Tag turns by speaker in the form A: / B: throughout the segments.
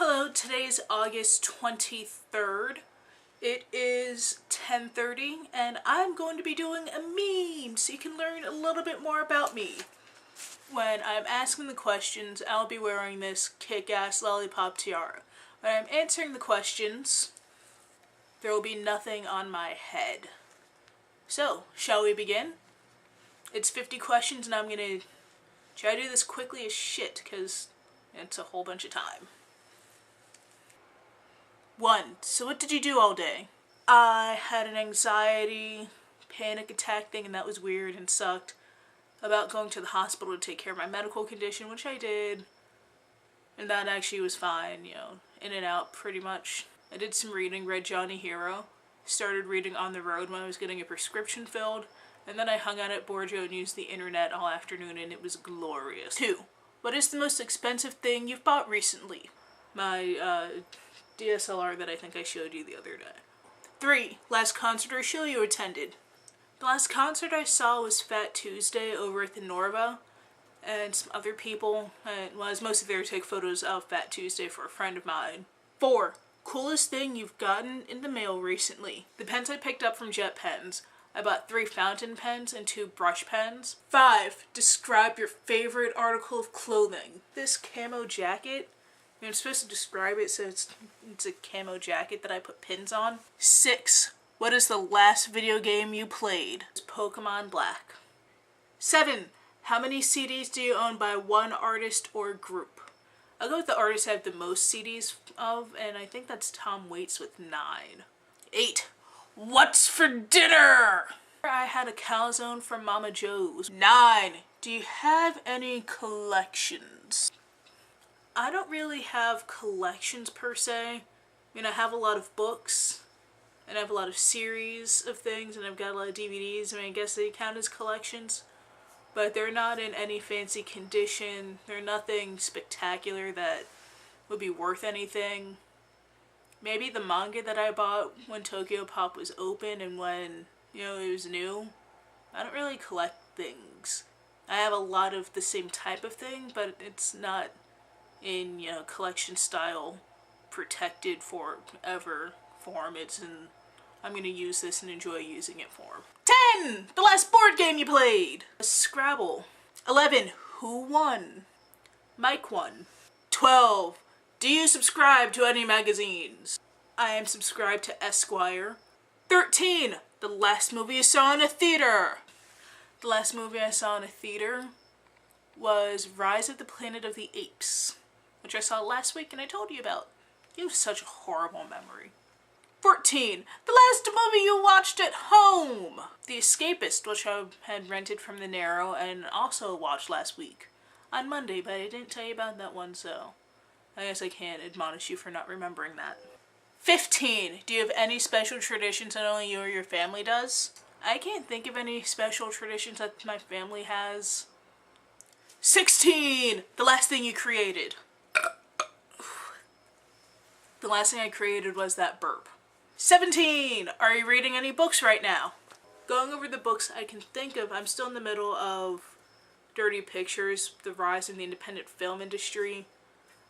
A: Hello, today's August 23rd. It is 10:30 and I'm going to be doing a meme so you can learn a little bit more about me. When I'm asking the questions, I'll be wearing this kick-ass lollipop tiara. When I'm answering the questions, there will be nothing on my head. So, shall we begin? It's 50 questions and I'm gonna try to do this quickly as shit because it's a whole bunch of time. 1. So what did you do all day? I had an anxiety, panic attack thing, and that was weird and sucked, about going to the hospital to take care of my medical condition, which I did. And that actually was fine, in and out pretty much. I did some reading, read Johnny Hero, started reading on the road when I was getting a prescription filled, and then I hung out at Borgio and used the internet all afternoon and it was glorious. 2. What is the most expensive thing you've bought recently? My, DSLR that I think I showed you the other day. 3. Last concert or show you attended? The last concert I saw was Fat Tuesday over at the Norva, and some other people, I was mostly there to take photos of Fat Tuesday for a friend of mine. 4. Coolest thing you've gotten in the mail recently? The pens I picked up from Jet Pens. I bought 3 fountain pens and 2 brush pens. 5. Describe your favorite article of clothing. This camo jacket. I'm supposed to describe it so it's a camo jacket that I put pins on. 6. What is the last video game you played? It's Pokemon Black. 7. How many CDs do you own by one artist or group? I'll go with the artist I have the most CDs of, and I think that's Tom Waits with 9. 8. What's for dinner? I had a calzone from Mama Joe's. 9. Do you have any collections? I don't really have collections per se. I have a lot of books, and I have a lot of series of things, and I've got a lot of DVDs. I guess they count as collections, but they're not in any fancy condition. They're nothing spectacular that would be worth anything. Maybe the manga that I bought when Tokyo Pop was open and when, it was new. I don't really collect things. I have a lot of the same type of thing, but it's not in, collection style, protected forever form. It's in, I'm gonna use this and enjoy using it form. 10! The last board game you played! Scrabble. 11. Who won? Mike won. 12. Do you subscribe to any magazines? I am subscribed to Esquire. 13. The last movie you saw in a theater? The last movie I saw in a theater was Rise of the Planet of the Apes, which I saw last week and I told you about. You have such a horrible memory. 14. The last movie you watched at home? The Escapist, which I had rented from the Narrow and also watched last week on Monday, but I didn't tell you about that one, so I guess I can't admonish you for not remembering that. 15. Do you have any special traditions that only you or your family does? I can't think of any special traditions that my family has. 16. The last thing you created? The last thing I created was that burp. 17. Are you reading any books right now? Going over the books I can think of, I'm still in the middle of Dirty Pictures, The Rise in the Independent Film Industry.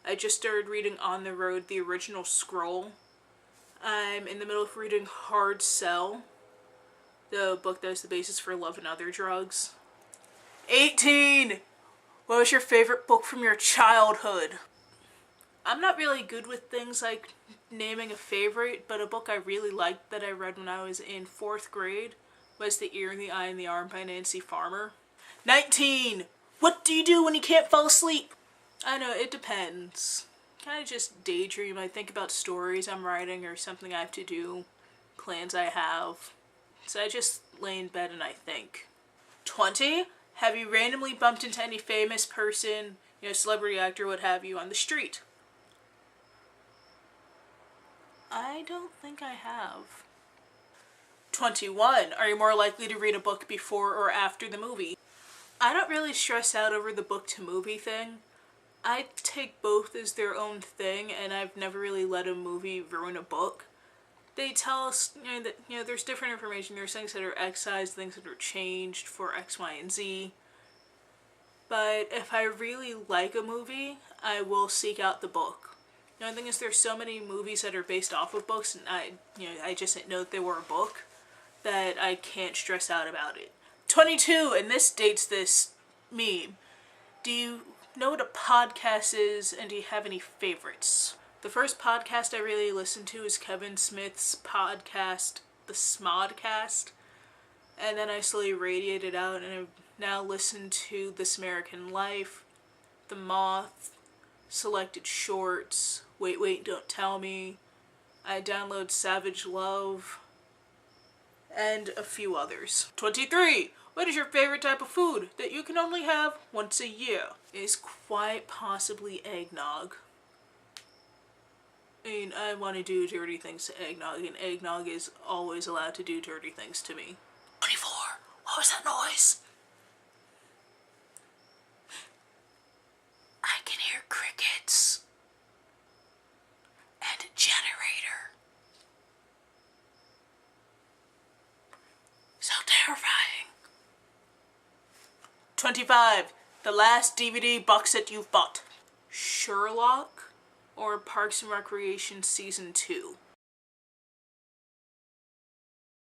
A: I just started reading On the Road, the original Scroll. I'm in the middle of reading Hard Sell, the book that was the basis for Love and Other Drugs. 18. What was your favorite book from your childhood? I'm not really good with things like naming a favorite, but a book I really liked that I read when I was in 4th grade was The Ear and the Eye and the Arm by Nancy Farmer. 19. What do you do when you can't fall asleep? I know, it depends. Kind of just daydream. I think about stories I'm writing or something I have to do, plans I have. So I just lay in bed and I think. 20. Have you randomly bumped into any famous person, celebrity, actor, what have you, on the street? I don't think I have. 21. Are you more likely to read a book before or after the movie? I don't really stress out over the book to movie thing. I take both as their own thing, and I've never really let a movie ruin a book. They tell us, that, there's different information. There's things that are excised, things that are changed for X, Y, and Z. But if I really like a movie, I will seek out the book. The only thing is there's so many movies that are based off of books, and I just didn't know that they were a book, that I can't stress out about it. 22, and this dates this meme. Do you know what a podcast is, and do you have any favorites? The first podcast I really listened to is Kevin Smith's podcast, The Smodcast, and then I slowly radiated out, and I've now listened to This American Life, The Moth, Selected Shorts, Wait, Wait, Don't Tell Me, I download Savage Love, and a few others. 23! What is your favorite type of food that you can only have once a year? It is quite possibly eggnog. I mean, I want to do dirty things to eggnog, and eggnog is always allowed to do dirty things to me. 24! What was that noise? I can hear crickets. And a generator. So terrifying. 25. The last DVD box set you've bought. Sherlock or Parks and Recreation Season 2?